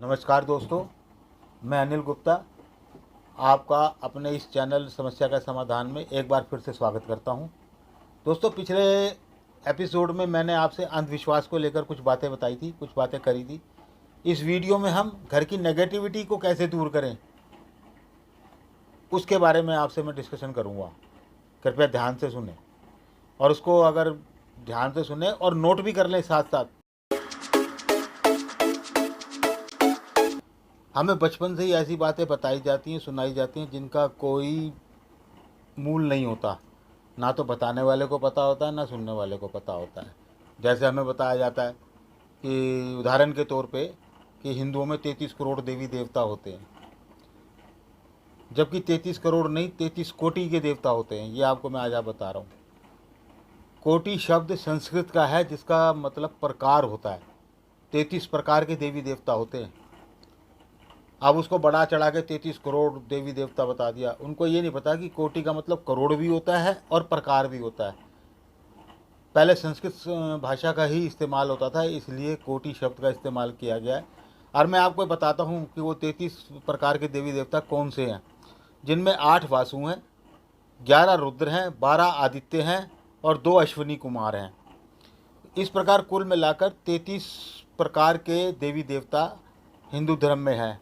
नमस्कार दोस्तों, मैं अनिल गुप्ता आपका अपने इस चैनल समस्या का समाधान में एक बार फिर से स्वागत करता हूं। दोस्तों, पिछले एपिसोड में मैंने आपसे अंधविश्वास को लेकर कुछ बातें बताई थी, कुछ बातें करी थी। इस वीडियो में हम घर की नेगेटिविटी को कैसे दूर करें उसके बारे में आपसे मैं डिस्कशन करूँगा। कृपया ध्यान से सुने और उसको अगर ध्यान से सुने और नोट भी कर लें साथ साथ। हमें बचपन से ही ऐसी बातें बताई जाती हैं, सुनाई जाती हैं जिनका कोई मूल नहीं होता। ना तो बताने वाले को पता होता है, ना सुनने वाले को पता होता है। जैसे हमें बताया जाता है कि उदाहरण के तौर पे कि हिंदुओं में 33 करोड़ देवी देवता होते हैं, जबकि 33 करोड़ नहीं 33 कोटि के देवता होते हैं। ये आपको मैं आज बता रहा हूँ। कोटि शब्द संस्कृत का है जिसका मतलब प्रकार होता है। 33 प्रकार के देवी देवता होते हैं। अब उसको बढ़ा चढ़ा के 33 करोड़ देवी देवता बता दिया। उनको ये नहीं पता कि कोटि का मतलब करोड़ भी होता है और प्रकार भी होता है। पहले संस्कृत भाषा का ही इस्तेमाल होता था, इसलिए कोटि शब्द का इस्तेमाल किया गया है। और मैं आपको बताता हूँ कि वो 33 प्रकार के देवी देवता कौन से हैं, जिनमें 8 वासु हैं, 11 रुद्र हैं, 12 आदित्य हैं और 2 अश्विनी कुमार हैं। इस प्रकार कुल मिलाकर 33 प्रकार के देवी देवता हिंदू धर्म में हैं।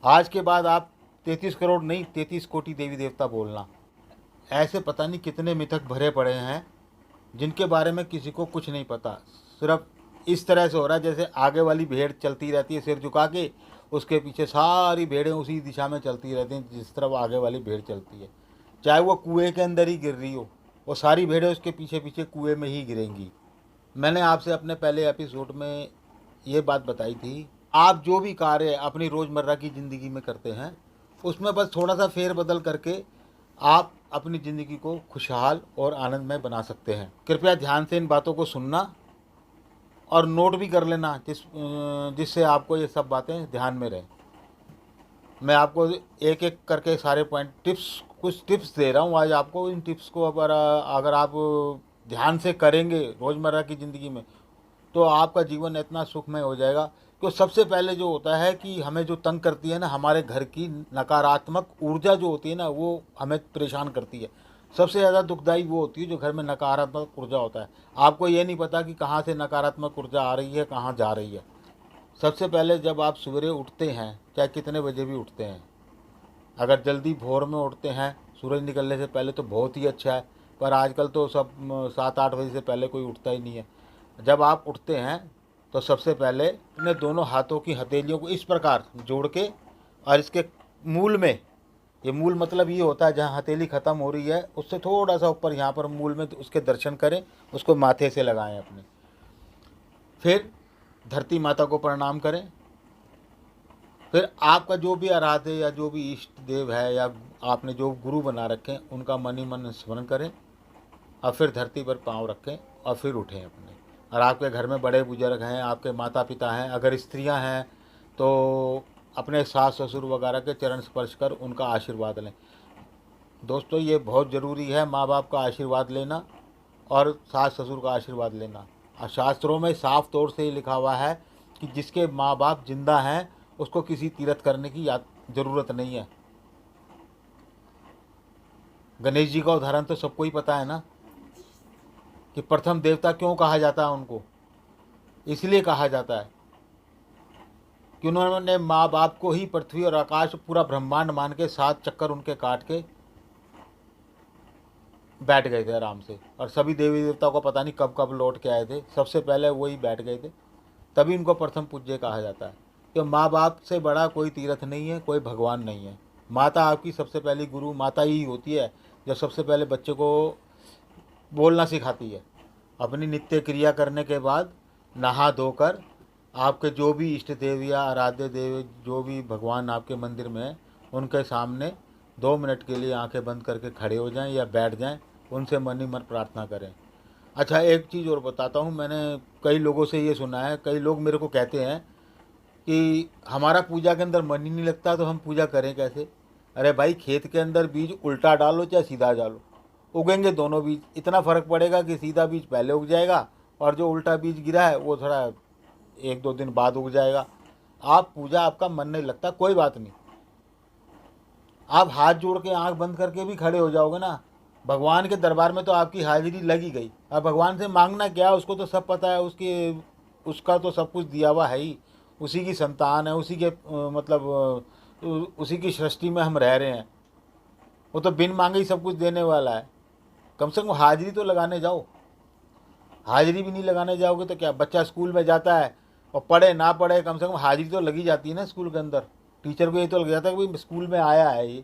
आज के बाद आप 33 करोड़ नहीं 33 कोटि देवी देवता बोलना। ऐसे पता नहीं कितने मिथक भरे पड़े हैं जिनके बारे में किसी को कुछ नहीं पता। सिर्फ इस तरह से हो रहा है जैसे आगे वाली भेड़ चलती रहती है सिर झुका के, उसके पीछे सारी भेड़ें उसी दिशा में चलती रहती हैं जिस तरफ आगे वाली भेड़ चलती है। चाहे वो कुएं के अंदर ही गिर रही हो, वो सारी भेड़ें उसके पीछे पीछे कुएं में ही गिरेंगी। मैंने आपसे अपने पहले एपिसोड में ये बात बताई थी, आप जो भी कार्य अपनी रोज़मर्रा की ज़िंदगी में करते हैं उसमें बस थोड़ा सा फेरबदल करके आप अपनी ज़िंदगी को खुशहाल और आनंदमय बना सकते हैं। कृपया ध्यान से इन बातों को सुनना और नोट भी कर लेना जिससे आपको ये सब बातें ध्यान में रहें। मैं आपको एक एक करके सारे पॉइंट कुछ टिप्स दे रहा हूँ आज आपको। इन टिप्स को अगर आप ध्यान से करेंगे रोज़मर्रा की ज़िंदगी में तो आपका जीवन इतना सुखमय हो जाएगा। तो सबसे पहले जो होता है कि हमें जो तंग करती है ना, हमारे घर की नकारात्मक ऊर्जा जो होती है ना, वो हमें परेशान करती है। सबसे ज़्यादा दुखदाई वो होती है जो घर में नकारात्मक ऊर्जा होता है। आपको ये नहीं पता कि कहाँ से नकारात्मक ऊर्जा आ रही है, कहाँ जा रही है। सबसे पहले जब आप सवेरे उठते हैं, चाहे कितने बजे भी उठते हैं, अगर जल्दी भोर में उठते हैं सूरज निकलने से पहले तो बहुत ही अच्छा है। पर आजकल तो सब 7-8 बजे से पहले कोई उठता ही नहीं है। जब आप उठते हैं तो सबसे पहले अपने दोनों हाथों की हथेलियों को इस प्रकार जोड़ के और इसके मूल में, ये मूल मतलब ये होता है जहाँ हथेली ख़त्म हो रही है उससे थोड़ा सा ऊपर यहाँ पर मूल में, तो उसके दर्शन करें, उसको माथे से लगाएं अपने। फिर धरती माता को प्रणाम करें। फिर आपका जो भी आराध्य या जो भी इष्ट देव है या आपने जो गुरु बना रखे हैं उनका मन ही मन स्मरण करें और फिर धरती पर पाँव रखें और फिर उठें अपने। और आपके घर में बड़े बुजुर्ग हैं, आपके माता पिता हैं, अगर स्त्रियां हैं तो अपने सास ससुर वगैरह के चरण स्पर्श कर उनका आशीर्वाद लें। दोस्तों, ये बहुत ज़रूरी है माँ बाप का आशीर्वाद लेना और सास ससुर का आशीर्वाद लेना। और शास्त्रों में साफ तौर से ही लिखा हुआ है कि जिसके माँ बाप जिंदा हैं उसको किसी तीर्थ करने की ज़रूरत नहीं है। गणेश जी का उदाहरण तो सबको ही पता है ना, कि प्रथम देवता क्यों कहा जाता है उनको। इसलिए कहा जाता है कि उन्होंने माँ बाप को ही पृथ्वी और आकाश पूरा ब्रह्मांड मान के 7 चक्कर उनके काट के बैठ गए थे आराम से। और सभी देवी देवताओं को पता नहीं कब कब लौट के आए थे, सबसे पहले वही बैठ गए थे। तभी उनको प्रथम पूज्य कहा जाता है कि माँ बाप से बड़ा कोई तीर्थ नहीं है, कोई भगवान नहीं है। माता आपकी सबसे पहली गुरु माता ही होती है, जो सबसे पहले बच्चे को बोलना सिखाती है। अपनी नित्य क्रिया करने के बाद नहा धोकर आपके जो भी इष्ट देव या आराध्य देव, जो भी भगवान आपके मंदिर में हैं, उनके सामने 2 मिनट के लिए आंखें बंद करके खड़े हो जाएं या बैठ जाएं, उनसे मन ही मन प्रार्थना करें। अच्छा, एक चीज़ और बताता हूँ। मैंने कई लोगों से ये सुना है, कई लोग मेरे को कहते हैं कि हमारा पूजा के अंदर मन ही नहीं लगता तो हम पूजा करें कैसे। अरे भाई, खेत के अंदर बीज उल्टा डालो चाहे सीधा डालो, उगेंगे दोनों बीज। इतना फ़र्क पड़ेगा कि सीधा बीज पहले उग जाएगा और जो उल्टा बीज गिरा है वो थोड़ा 1-2 दिन बाद उग जाएगा। आप पूजा आपका मन नहीं लगता, कोई बात नहीं, आप हाथ जोड़ के आंख बंद करके भी खड़े हो जाओगे ना, भगवान के दरबार में तो आपकी हाजिरी लगी गई। अब भगवान से मांगना क्या, उसको तो सब पता है, उसका तो सब कुछ दिया हुआ है ही, उसी की संतान है, उसी के मतलब उसी की सृष्टि में हम रह रहे हैं। वो तो बिन मांगे ही सब कुछ देने वाला है। कम से कम हाजिरी तो लगाने जाओ। हाजिरी भी नहीं लगाने जाओगे तो क्या, बच्चा स्कूल में जाता है और पढ़े ना पढ़े, कम से कम हाजिरी तो लगी जाती है ना स्कूल के अंदर। टीचर को ये तो लग जाता है कि भाई स्कूल में आया है ये।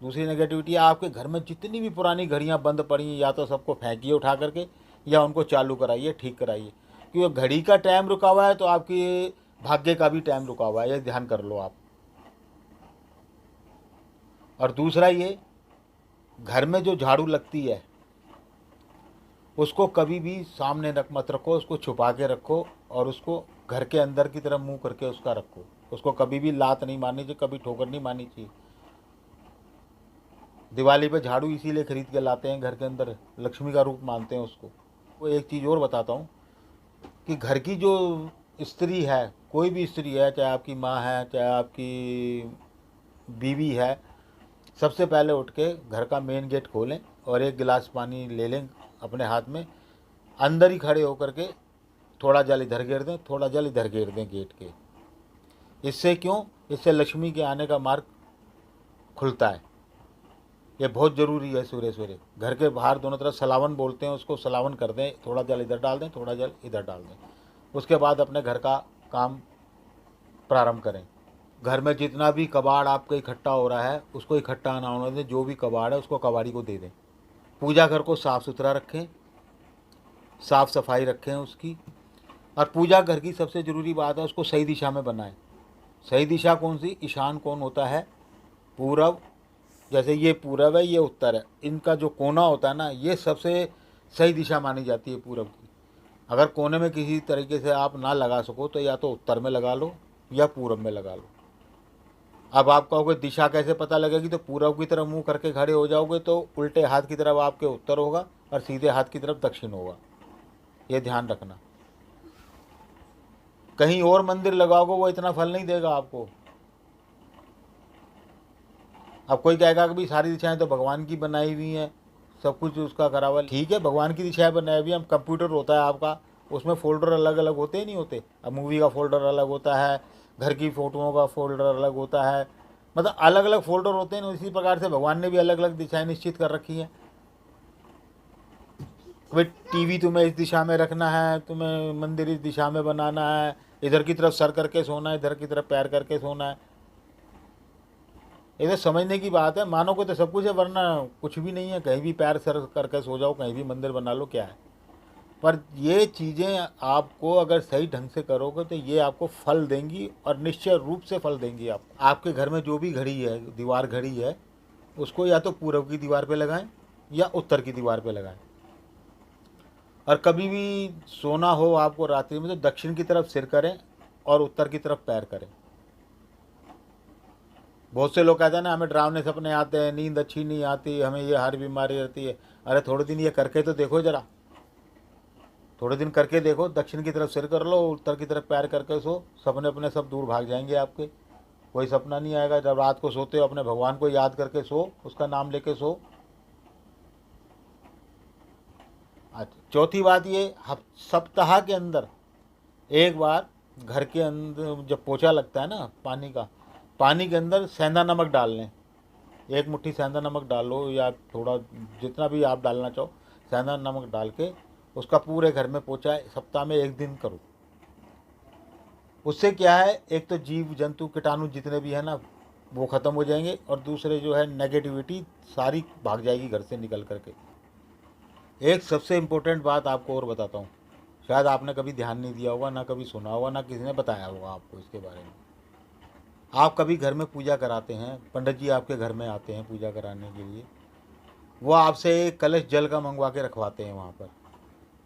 दूसरी नेगेटिविटी, आपके घर में जितनी भी पुरानी घड़ियाँ बंद पड़ी हैं, या तो सबको फेंकिए उठा करके, या उनको चालू कराइए, ठीक कराइए। क्योंकि घड़ी का टाइम रुका हुआ है तो आपकी भाग्य का भी टाइम रुका हुआ है, ये ध्यान कर लो आप। और दूसरा ये, घर में जो झाड़ू लगती है उसको कभी भी सामने मत रखो, उसको छुपा के रखो, और उसको घर के अंदर की तरफ मुंह करके उसका रखो। उसको कभी भी लात नहीं मारनी चाहिए, कभी ठोकर नहीं मारनी चाहिए। दिवाली पे झाड़ू इसीलिए खरीद के लाते हैं घर के अंदर, लक्ष्मी का रूप मानते हैं उसको। वो एक चीज़ और बताता हूँ कि घर की जो स्त्री है, कोई भी स्त्री है, चाहे आपकी माँ है, चाहे आपकी बीवी है, सबसे पहले उठ के घर का मेन गेट खोलें और एक गिलास पानी ले लें अपने हाथ में, अंदर ही खड़े होकर के थोड़ा जल इधर गिर दें, थोड़ा जल इधर गिर दें गेट के। इससे क्यों, इससे लक्ष्मी के आने का मार्ग खुलता है। ये बहुत ज़रूरी है। सूर्य सूर्य घर के बाहर दोनों तरफ सलावन बोलते हैं उसको, सलावन कर दें, थोड़ा जल इधर डाल दें, थोड़ा जल इधर डाल दें। उसके बाद अपने घर का काम प्रारंभ करें। घर में जितना भी कबाड़ आपका इकट्ठा हो रहा है उसको इकट्ठा ना होने दें, जो भी कबाड़ है उसको कबाड़ी को दे दें। पूजा घर को साफ़ सुथरा रखें, साफ़ सफाई रखें उसकी। और पूजा घर की सबसे ज़रूरी बात है, उसको सही दिशा में बनाएं। सही दिशा कौन सी, ईशान कौन होता है, पूरब। जैसे ये पूरब है, ये उत्तर है, इनका जो कोना होता है ना, ये सबसे सही दिशा मानी जाती है पूरब की। अगर कोने में किसी तरीके से आप ना लगा सको तो या तो उत्तर में लगा लो या पूरब में लगा लो। अब आप कहोगे दिशा कैसे पता लगेगी, तो पूरब की तरफ मुंह करके खड़े हो जाओगे तो उल्टे हाथ की तरफ आपके उत्तर होगा और सीधे हाथ की तरफ दक्षिण होगा। ये ध्यान रखना। कहीं और मंदिर लगाओगे वो इतना फल नहीं देगा आपको। अब कोई कहेगा कि भाई सारी दिशाएं तो भगवान की बनाई हुई हैं, सब कुछ उसका करा हुआ। ठीक है, भगवान की दिशाएं बनाई हुई हैं। अब कंप्यूटर होता है आपका, उसमें फोल्डर अलग अलग होते ही नहीं होते। अब मूवी का फोल्डर अलग होता है, घर की फ़ोटोओं का फोल्डर अलग होता है, मतलब अलग अलग फोल्डर होते हैं। इसी प्रकार से भगवान ने भी अलग अलग दिशाएं निश्चित कर रखी हैं। भाई टीवी तुम्हें इस दिशा में रखना है, तुम्हें मंदिर इस दिशा में बनाना है, इधर की तरफ सर करके सोना है, इधर की तरफ पैर करके सोना है। ये तो समझने की बात है। मानो को तो सब कुछ है, वरना कुछ भी नहीं है। कहीं भी पैर सर करके सो जाओ, कहीं भी मंदिर बना लो, क्या है। पर ये चीज़ें आपको अगर सही ढंग से करोगे तो ये आपको फल देंगी, और निश्चय रूप से फल देंगी। आपके घर में जो भी घड़ी है, दीवार घड़ी है, उसको या तो पूर्व की दीवार पे लगाएं या उत्तर की दीवार पे लगाएं। और कभी भी सोना हो आपको रात्रि में तो दक्षिण की तरफ सिर करें और उत्तर की तरफ पैर करें। बहुत से लोग कहते हैं ना, हमें डरावने सपने आते हैं, नींद अच्छी नहीं आती, हमें ये हर बीमारी रहती है। अरे थोड़े दिन ये करके तो देखो ज़रा, थोड़े दिन करके देखो। दक्षिण की तरफ सिर कर लो, उत्तर की तरफ पैर करके सो, सपने अपने सब दूर भाग जाएंगे आपके। कोई सपना नहीं आएगा। जब रात को सोते हो अपने भगवान को याद करके सो, उसका नाम लेके सो। अच्छा, चौथी बात ये, सप्ताह के अंदर एक बार घर के अंदर जब पोछा लगता है ना पानी का, पानी के अंदर सेंधा नमक डाल लें। एक मुट्ठी सेंधा नमक डालो, या थोड़ा जितना भी आप डालना चाहो, सेंधा नमक डाल के उसका पूरे घर में पोछा सप्ताह में एक दिन करो। उससे क्या है, एक तो जीव जंतु कीटाणु जितने भी हैं ना वो ख़त्म हो जाएंगे, और दूसरे जो है नेगेटिविटी सारी भाग जाएगी घर से निकल करके। एक सबसे इम्पोर्टेंट बात आपको और बताता हूँ, शायद आपने कभी ध्यान नहीं दिया होगा, ना कभी सुना होगा, ना किसी ने बताया होगा आपको इसके बारे में। आप कभी घर में पूजा कराते हैं, पंडित जी आपके घर में आते हैं पूजा कराने के लिए, वो आपसे एक कलश जल का मंगवा के रखवाते हैं वहाँ पर।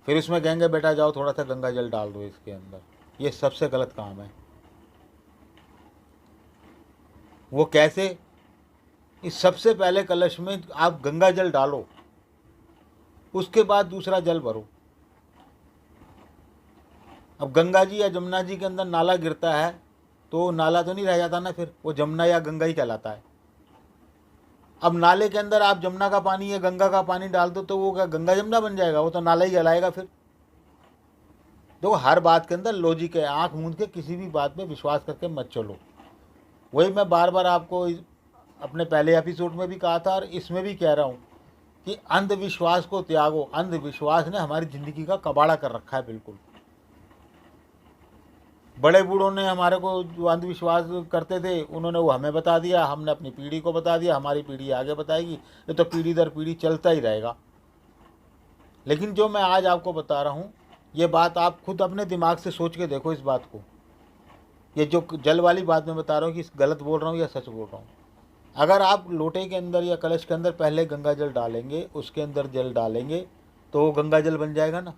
फिर उसमें कहेंगे बेटा जाओ थोड़ा सा गंगा जल डाल दो इसके अंदर। ये सबसे गलत काम है। वो कैसे, इस सबसे पहले कलश में आप गंगा जल डालो, उसके बाद दूसरा जल भरो। अब गंगा जी या जमुना जी के अंदर नाला गिरता है तो नाला तो नहीं रह जाता ना, फिर वो जमुना या गंगा ही कहलाता है। अब नाले के अंदर आप जमुना का पानी या गंगा का पानी डाल दो तो वो क्या गंगा जमुना बन जाएगा? वो तो नाला ही कहलाएगा फिर। देखो, हर बात के अंदर लॉजिक है। आंख मूंद के किसी भी बात में विश्वास करके मत चलो। वही मैं बार बार आपको अपने पहले एपिसोड में भी कहा था और इसमें भी कह रहा हूँ कि अंधविश्वास को त्यागो। अंधविश्वास ने हमारी ज़िंदगी का कबाड़ा कर रखा है बिल्कुल। बड़े बूढ़ों ने हमारे को जो अंधविश्वास करते थे उन्होंने वो हमें बता दिया, हमने अपनी पीढ़ी को बता दिया, हमारी पीढ़ी आगे बताएगी। ये तो पीढ़ी दर पीढ़ी चलता ही रहेगा। लेकिन जो मैं आज आपको बता रहा हूँ, ये बात आप खुद अपने दिमाग से सोच के देखो इस बात को। ये जो जल वाली बात मैं बता रहा हूँ कि गलत बोल रहा हूँ या सच बोल रहा हूँ। अगर आप लोटे के अंदर या कलश के अंदर पहले गंगा जल डालेंगे, उसके अंदर जल डालेंगे, तो वो गंगा जल बन जाएगा ना।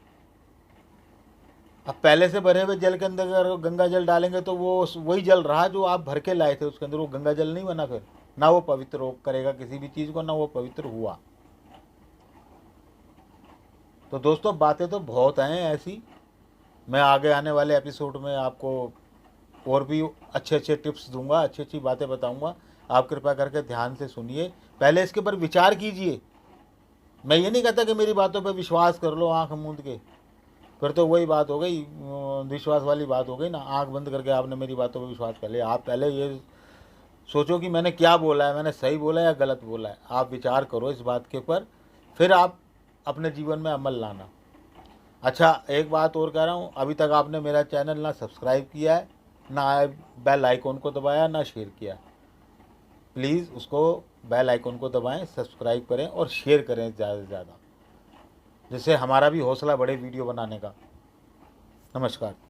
अब पहले से भरे हुए जल के अंदर अगर गंगा जल डालेंगे तो वो वही जल रहा जो आप भर के लाए थे उसके अंदर, वो गंगा जल नहीं बना। फिर ना वो पवित्र करेगा किसी भी चीज़ को, ना वो पवित्र हुआ। तो दोस्तों, बातें तो बहुत हैं ऐसी। मैं आगे आने वाले एपिसोड में आपको और भी अच्छे अच्छे टिप्स दूंगा, अच्छी अच्छी बातें बताऊंगा। आप कृपया करके ध्यान से सुनिए, पहले इसके ऊपर विचार कीजिए। मैं ये नहीं कहता कि मेरी बातों पे विश्वास कर लो आंख मूंद के, फिर तो वही बात हो गई, विश्वास वाली बात हो गई ना। आंख बंद करके आपने मेरी बातों पे विश्वास कर लिया। आप पहले ये सोचो कि मैंने क्या बोला है, मैंने सही बोला है या गलत बोला है। आप विचार करो इस बात के ऊपर, फिर आप अपने जीवन में अमल लाना। अच्छा, एक बात और कह रहा हूँ, अभी तक आपने मेरा चैनल ना सब्सक्राइब किया है, ना बेल आइकॉन को दबाया, ना शेयर किया। प्लीज़ उसको बेल आइकॉन को दबाएं, सब्सक्राइब करें और शेयर करें ज़्यादा से ज़्यादा, जिससे हमारा भी हौसला बढ़े वीडियो बनाने का। नमस्कार।